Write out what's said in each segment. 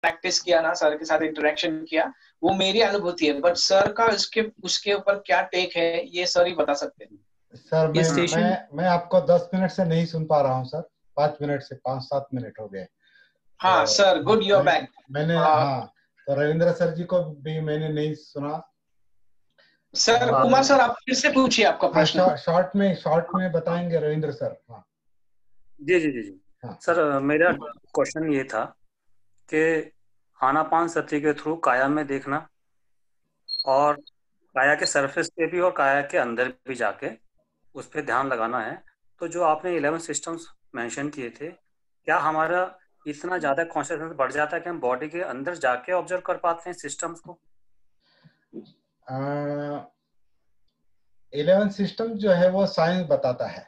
Practice किया ना, sir के साथ इंटरेक्शन किया, वो मेरी अनुभूति है, बट सर का उसके ऊपर क्या टेक है ये सर ही बता सकते हैं। सर ये मैं स्टेशन मैं आपको 10 मिनट से नहीं सुन पा रहा हूँ सर, 5 मिनट से 5-7 मिनट हो गए। हाँ तो sir, good, you are back. मैंने हाँ, तो रविंद्र सर जी को भी मैंने नहीं सुना। सर कुमार सर, आप फिर से पूछिए आपका हाँ, प्रश्न। शॉर्ट में बताएंगे रविंद्र सर। हाँ जी जी जी जी। हाँ सर मेरा क्वेश्चन ये था कि आनापान सती के थ्रू काया में देखना और काया के सरफेस पे भी और काया के अंदर भी जाके उस पर ध्यान लगाना है। तो जो आपने 11 सिस्टम्स मेंशन किए थे, क्या हमारा इतना ज़्यादा कॉन्शियसनेस बढ़ जाता है कि हम बॉडी के अंदर जाके ऑब्जर्व कर पाते हैं सिस्टम्स को? 11 सिस्टम जो है वो साइंस बताता है।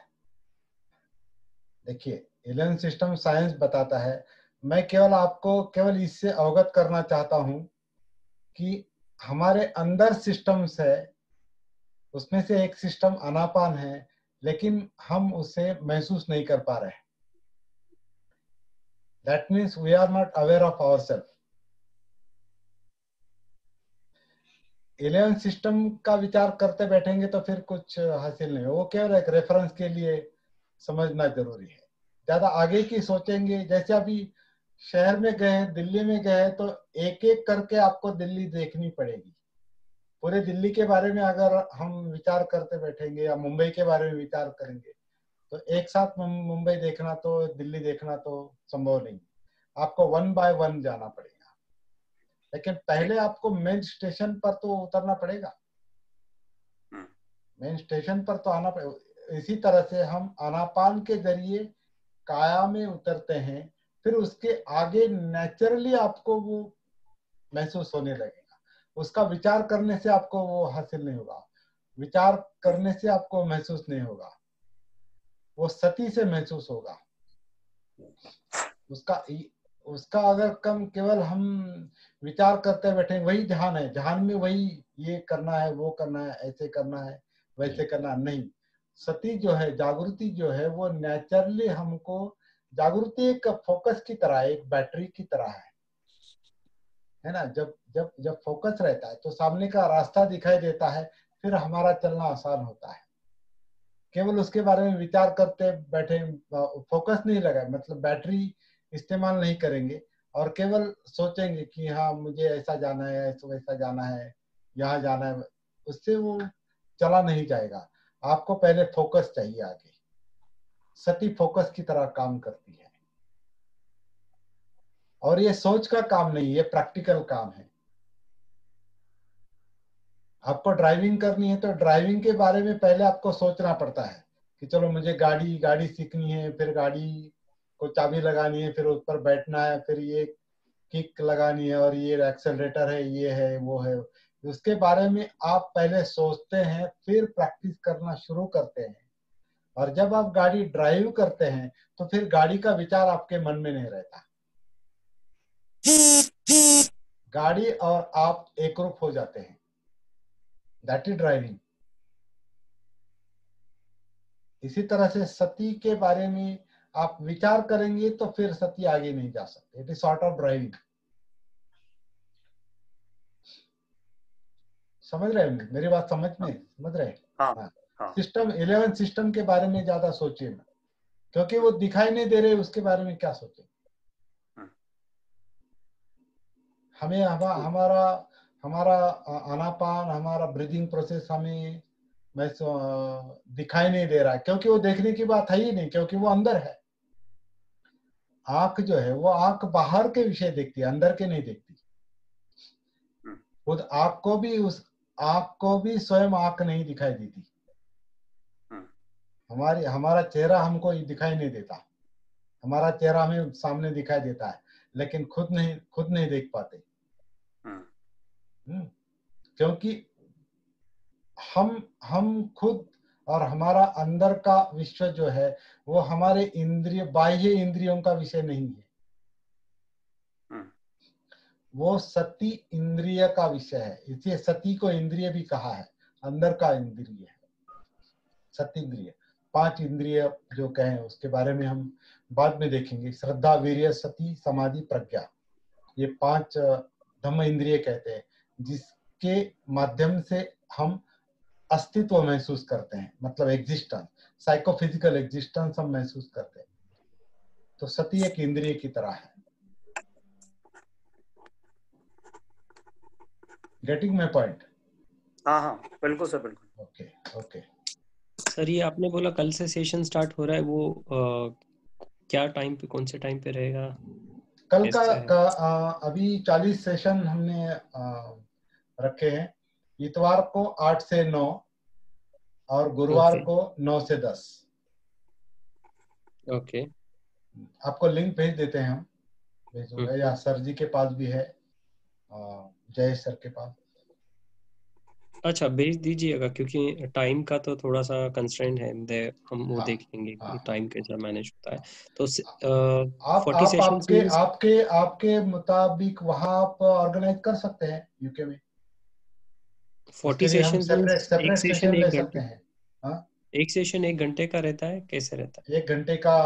देखिए 11 सिस्टम साइंस बताता है, मैं केवल इससे अवगत करना चाहता हूं कि हमारे अंदर सिस्टम्स है, उसमें से एक सिस्टम आनापान है, लेकिन हम उसे महसूस नहीं कर पा रहे। That means we are not aware of our self. 11 system का विचार करते बैठेंगे तो फिर कुछ हासिल नहीं हो, वो केवल एक रेफरेंस के लिए समझना जरूरी है। ज्यादा आगे की सोचेंगे, जैसे अभी शहर में गए, दिल्ली में गए, तो एक एक करके आपको दिल्ली देखनी पड़ेगी। पूरे दिल्ली के बारे में अगर हम विचार करते बैठेंगे या मुंबई के बारे में विचार करेंगे तो एक साथ मुंबई देखना तो दिल्ली देखना तो संभव नहीं, आपको वन बाय वन जाना पड़ेगा। लेकिन पहले आपको मेन स्टेशन पर तो उतरना पड़ेगा, मेन स्टेशन पर तो आना पड़ेगा। इसी तरह से हम आनापान के जरिए काया में उतरते हैं, फिर उसके आगे नेचुरली आपको वो महसूस होने लगेगा। उसका विचार करने से आपको वो हासिल नहीं होगा, विचार करने से आपको महसूस नहीं होगा, वो सती से महसूस होगा। उसका अगर कम केवल हम विचार करते बैठे, वही ध्यान है, ध्यान में वही ये करना है, वो करना है, ऐसे करना है, वैसे करना नहीं। सती जो है, जागृति जो है, वो नेचुरली हमको, जागृति एक फोकस की तरह है, एक बैटरी की तरह है ना। जब जब जब फोकस रहता है तो सामने का रास्ता दिखाई देता है, फिर हमारा चलना आसान होता है। केवल उसके बारे में विचार करते बैठे, फोकस नहीं लगा, मतलब बैटरी इस्तेमाल नहीं करेंगे और केवल सोचेंगे कि हाँ मुझे ऐसा जाना है, ऐसा वैसा जाना है, यहाँ जाना है, उससे वो चला नहीं जाएगा। आपको पहले फोकस चाहिए आगे। सती फोकस की तरह काम करती है, और ये सोच का काम नहीं, ये प्रैक्टिकल काम है। आपको ड्राइविंग करनी है तो ड्राइविंग के बारे में पहले आपको सोचना पड़ता है कि चलो मुझे गाड़ी सीखनी है, फिर गाड़ी को चाबी लगानी है, फिर उस पर बैठना है, फिर ये किक लगानी है, और ये एक्सेलरेटर है, ये है, वो है। उसके बारे में आप पहले सोचते हैं, फिर प्रैक्टिस करना शुरू करते हैं। और जब आप गाड़ी ड्राइव करते हैं तो फिर गाड़ी का विचार आपके मन में नहीं रहता, गाड़ी और आप एकरूप हो जाते हैं। That is driving. इसी तरह से सती के बारे में आप विचार करेंगे तो फिर सती आगे नहीं जा सकते। It is sort of driving. समझ रहे हैं मेरी बात? समझ रहे हैं? हाँ हाँ। हाँ। सिस्टम 11 सिस्टम के बारे में ज्यादा सोचिए मत, क्योंकि वो दिखाई नहीं दे रहे, उसके बारे में क्या सोचे। हमें हमारा हमारा आनापान, हमारा ब्रीदिंग प्रोसेस हमें दिखाई नहीं दे रहा है, क्योंकि वो देखने की बात है ही नहीं, क्योंकि वो अंदर है। आंख जो है वो आंख बाहर के विषय देखती है, अंदर के नहीं देखती। खुद आंख को भी स्वयं आंख नहीं दिखाई देती। हमारा चेहरा हमको दिखाई नहीं देता, हमारा चेहरा हमें सामने दिखाई देता है, लेकिन खुद नहीं देख पाते। क्योंकि हम खुद और हमारा अंदर का विश्व जो है वो हमारे बाह्य इंद्रियों का विषय नहीं है, वो सती इंद्रिय का विषय है। इसलिए सती को इंद्रिय भी कहा है, अंदर का इंद्रिय है सती इंद्रिय। 5 इंद्रिय जो कहें उसके बारे में हम बाद में देखेंगे। श्रद्धा, वीर्य, सती, समाधि, प्रज्ञा। ये 5 धम्म इंद्रिय कहते हैं, जिसके माध्यम से हम अस्तित्व महसूस करते हैं, मतलब एग्जिस्टेंस, साइकोफिजिकल एग्जिस्टेंस हम महसूस करते हैं। तो सती एक इंद्रिय की तरह है। Getting my point? हाँ हाँ बिल्कुल सर, बिल्कुल। ओके ओके सर, ये आपने बोला कल से सेशन स्टार्ट हो रहा है, वो क्या टाइम पे, कौन से टाइम पे रहेगा? कल कैसे है? अभी 40 सेशन हमने रखे हैं। इतवार को 8 से 9 और गुरुवार ओके को 9 से 10। ओके आपको लिंक भेज देते हैं, हम भेजूंगा, या सर जी के पास भी है, जय सर के पास। अच्छा, भेज दीजिएगा, क्योंकि टाइम का तो थोड़ा सा कंस्ट्रेंट है, हम वो हाँ, देख लेंगे कि हाँ। टाइम कैसा मैनेज होता है। तो आप 40 सेशंस आपके आपके आपके मुताबिक वहां आप ऑर्गेनाइज कर सकते हैं यूके में। 40 लिए हम सेशंस सेपरेट मींस एक सेशन सेशन ले 1 सकते घंटे, हैं। हाँ, एक सेशन 1 घंटे का रहता है, कैसे रहता 1 घंटे का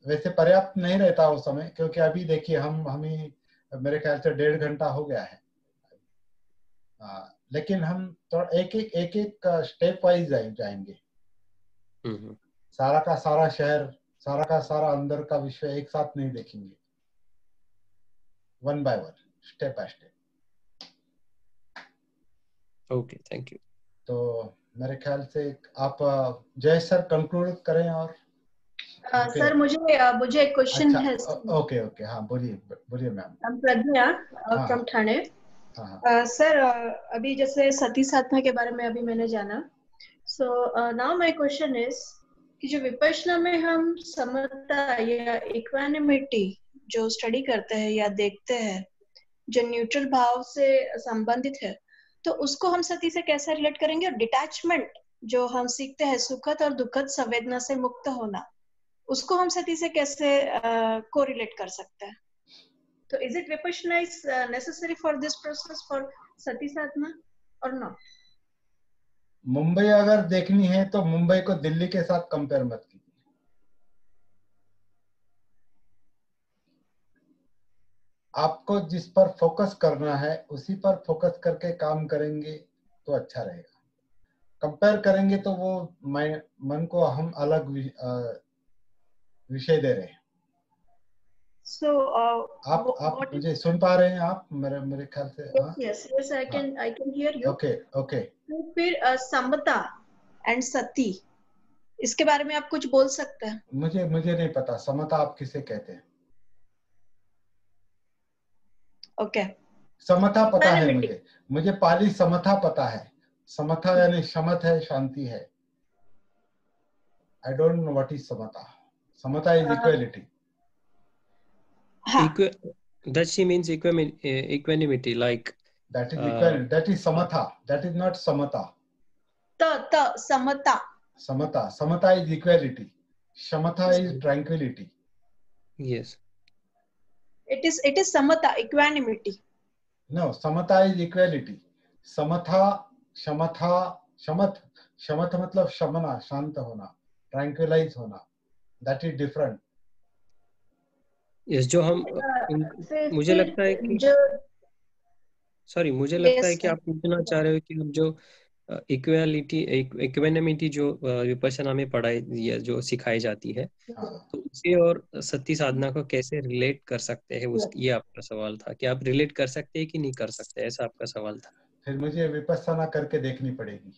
वैसे पर्याप्त नहीं रहता उस समय, क्योंकि अभी देखिए हमें मेरे ख्याल से 1.5 घंटा हो गया है। लेकिन हम थोड़ा एक एक स्टेप वाइज जाएंगे। है? सारा का सारा शहर, सारा का सारा अंदर का विश्व एक साथ नहीं देखेंगे, one by one, step by step. Okay, thank you. तो मेरे ख्याल से आप जय सर कंक्लूड करें। और सर मुझे एक क्वेश्चन है। ओके ओके, हाँ बोलिए मैम। प्रज्ञा हाँ, फ्रॉम ठाणे। हाँ, सर अभी जैसे सती साधना के बारे में अभी मैंने जाना, so now my question is कि जो विपश्यना में हम समता या इक्वानिमिटी जो स्टडी करते हैं या देखते हैं, जो न्यूट्रल भाव से संबंधित है, तो उसको हम सती से कैसे रिलेट करेंगे? और डिटैचमेंट जो हम सीखते हैं, सुखद और दुखद संवेदना से मुक्त होना, उसको हम सती से कैसे कोरिलेट कर सकते हैं? तो is it Vipassana is necessary for this process for sati sadhana और नॉट? मुंबई अगर देखनी है तो मुंबई को दिल्ली के साथ कंपेयर मत कीजिए। आपको जिस पर फोकस करना है उसी पर फोकस करके काम करेंगे तो अच्छा रहेगा। कंपेयर करेंगे तो वो मन को हम अलग विषय दे रहे हैं। आप मुझे सुन पा रहे हैं? आप मेरे ख्याल से। yes I can hear you. Okay. तो फिर समता एंड सती, इसके बारे में आप कुछ बोल सकते हैं? मुझे नहीं पता समता आप किसे कहते हैं। ओके, समता पता है मुझे पाली समता पता है। समता यानी शमत है, शांति है। I don't know what is समता। समता is equality. That she means equanimity, like that is equality. That is samatha. That is not samata. समता. Samata is equality. Shamatha is tranquility. Yes. It is samata, equanimity. No, samata is equality. shamatha shamat मतलब शमना, शांत होना, tranquilize होना. That is different. Yes, जो हम मुझे लगता है कि मुझे लगता है कि आप पूछना चाह रहे हो कि हम जो इक्वानिमिटी जो विपश्यना में पढ़ाई या जो सिखाई जाती है, तो उसे और सती साधना को कैसे रिलेट कर सकते हैं, ये आपका सवाल था कि आप रिलेट कर सकते हैं कि नहीं कर सकते, ऐसा आपका सवाल था। फिर मुझे विपश्यना करके देखनी पड़ेगी।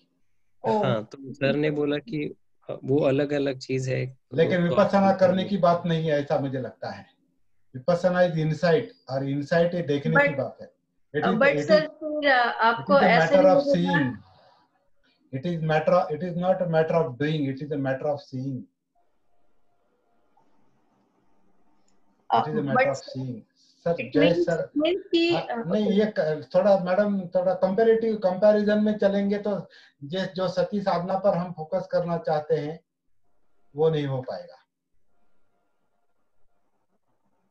हाँ, तो सर ने बोला कि वो अलग अलग चीज है, लेकिन विपश्यना करने की बात नहीं है, ऐसा मुझे लगता है। विपश्यना इज इनसाइट, और इनसाइट ये देखने की बात है। बट सर फिर आपको ऐसे matter of seeing. It is not a matter of doing, it is a matter of seeing. It is a matter of seeing. Sir जय सर नहीं, ये थोड़ा मैडम थोड़ा कंपैरिजन में चलेंगे तो जो सती साधना पर हम फोकस करना चाहते हैं वो नहीं हो पाएगा।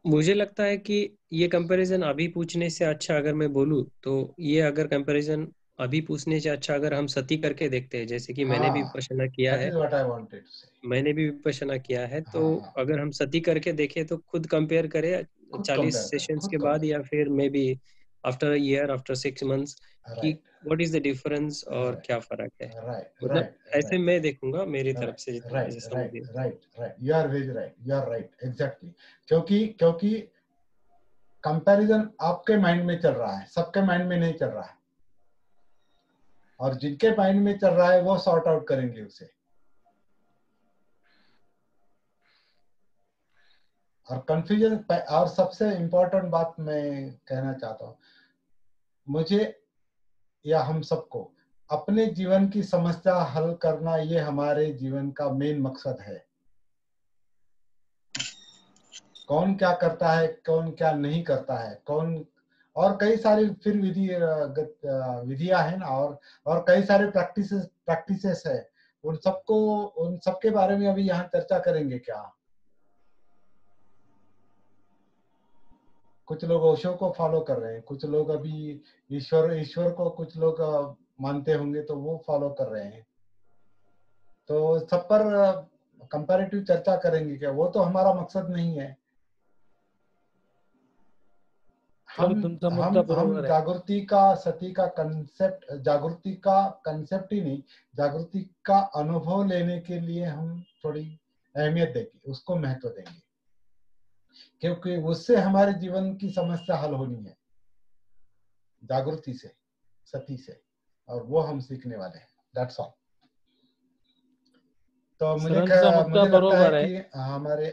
मुझे लगता है कि ये कंपैरिजन अभी पूछने से अच्छा, अगर मैं बोलूं तो ये अगर कंपैरिजन अभी पूछने से अच्छा अगर हम सती करके देखते हैं, जैसे कि मैंने भी विपश्यना किया है, मैंने भी विपश्यना किया है, तो अगर हम सती करके देखें तो खुद कंपेयर करें खुद 40 compare करें, सेशंस खुद के बाद या फिर maybe after a year, after 6 months कि right what is the difference और राइट क्या फर्क है, राइट मतलब राइट ऐसे राइट मैं देखूंगा मेरी तरफ राइट से राइट जैसे राइट समझिए। Right right you are very right, you are right exactly. क्योंकि कंपैरिजन आपके माइंड में चल रहा है, सबके माइंड में नहीं चल रहा है, और जिनके माइंड में चल रहा है वो सॉर्ट आउट करेंगे उसे। और कंफ्यूजन, और सबसे इम्पोर्टेंट बात मैं कहना चाहता हूँ, मुझे या हम सबको अपने जीवन की समस्या हल करना, ये हमारे जीवन का मेन मकसद है। कौन क्या करता है, कौन क्या नहीं करता है, कौन, और कई सारी फिर विधियां हैं ना, और कई सारे प्रैक्टिसेस है, उन सबके बारे में अभी यहाँ चर्चा करेंगे क्या। कुछ लोग ओशो को फॉलो कर रहे हैं, कुछ लोग अभी ईश्वर को कुछ लोग मानते होंगे तो वो फॉलो कर रहे हैं, तो सब पर कंपैरेटिव चर्चा करेंगे क्या, वो तो हमारा मकसद नहीं है। तुमचा मुद्दा हम बरोबर आहे. जागृति का, सती का कंसेप्ट, जागृति का कंसेप्ट ही नहीं, जागृति का अनुभव लेने के लिए हम थोड़ी अहमियत देंगे, उसको महत्व देंगे, क्योंकि उससे हमारे जीवन की समस्या हल होनी है, जागृति से, सती से, और वो हम सीखने वाले हैं। That's all. तो मुझे सरांचा मुद्दा लगता बरोबर है आहे. कि हमारे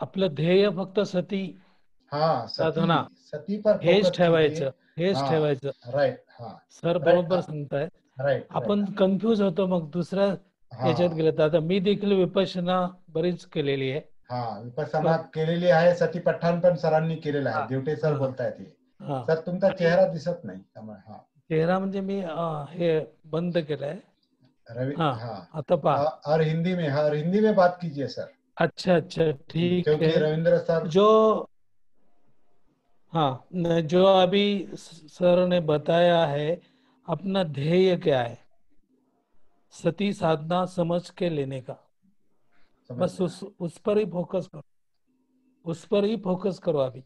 आपलं ध्येय फक्त सती हाँ, साधना सती पर हेच फोकस ठेवायचं, कीजिए। हेच हाँ ठेवायचं. राइट, हाँ सर राइट, बरोबर सांगताय. राइट आपण कन्फ्यूज होतो मग दुसऱ्या याच्यात हाँ गेलं तर. आता मी देखील विपश्यना बरीच केलेली आहे. हाँ विपස්සना केलेली आहे, सती पठण पण सरांनी केलेलं आहे, हा, दिवटे सर हा, बोलतायत हे. हा. सर तुमचा आणि चेहरा दिसत नाही त्यामुळे. हाँ चेहरा म्हणजे मी हे बंद केलंय. रवि, हाँ हाँ आता पहा. और हिंदी में, हाँ हिंदी में बात कीजिए सर, अच्छा अच्छा ठीक क्योंकि है. रविंद्र सर जो हाँ जो अभी सर ने बताया है, अपना ध्येय क्या है, सती साधना समझ के लेने का, समझ बस उस पर ही फोकस करो, उस पर ही फोकस करो अभी,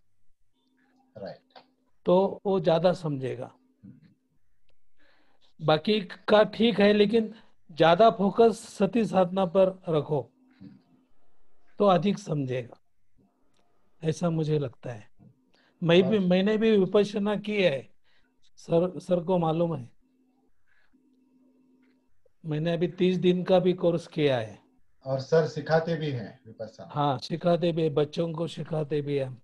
राइट। तो वो ज्यादा समझेगा. बाकी का ठीक है, लेकिन ज्यादा फोकस सती साधना पर रखो तो अधिक समझेगा, ऐसा मुझे लगता है. मैंने भी विपश्यना की है, सर को मालूम है. मैंने अभी 30 दिन का भी कोर्स किया है. और सर सिखाते भी हैं विपස්සना। हाँ सिखाते भी, बच्चों को सिखाते भी हम,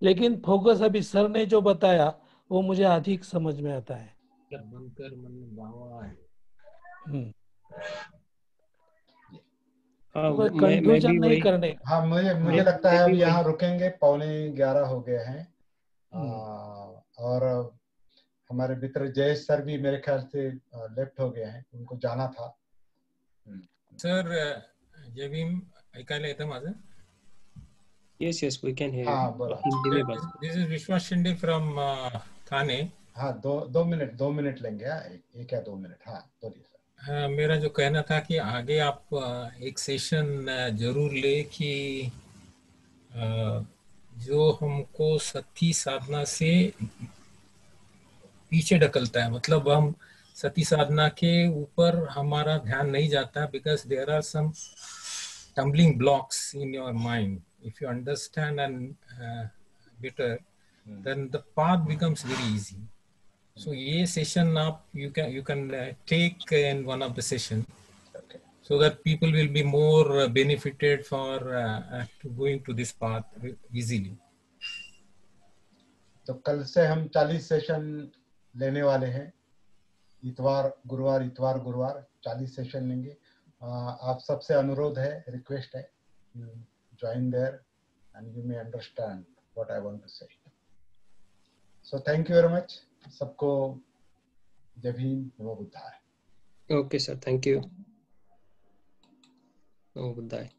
लेकिन फोकस अभी सर ने जो बताया वो मुझे अधिक समझ में आता है. हाँ, तो मैं कंफ्यूजन भी नहीं वही, करने. हाँ मुझे हाँ, लगता मैं है भी अभी वही, यहाँ रुकेंगे, 11:15 हो गए हैं। और हमारे मित्र जयेश सर भी मेरे ख्याल से लेफ्ट हो गए हैं, उनको जाना था. सर जयभीम, ऐकायला येतं माझं? Yes yes we can hear हाँ यू, बोला. आप हिंदी में बात. दिस इज विश्वास शिंदे फ्रॉम थाने. हाँ 2 मिनट लेंगे, हाँ 1 या 2 मिनट. हाँ बोलिए सर. मेरा जो कहना था कि आगे आप एक सेशन जरूर ले कि जो हमको सती साधना से पीछे ढकलता है, मतलब हम सती साधना के ऊपर हमारा ध्यान नहीं जाता, because there are some tumbling blocks in your mind. If you understand and better, then the path becomes very easy. So ये session आप you can take in one of the session, Okay. so that people will be more benefited for going to this path easily. तो कल से हम 40 session लेने वाले हैं, इतवार गुरुवार 40 सेशन लेंगे. आप सबसे अनुरोध है, रिक्वेस्ट है, join there and you may understand what I want to say. So thank you very much सबको. जय भीम, नमो बुद्धाय. Okay sir, thank you. नमो बुद्धाय.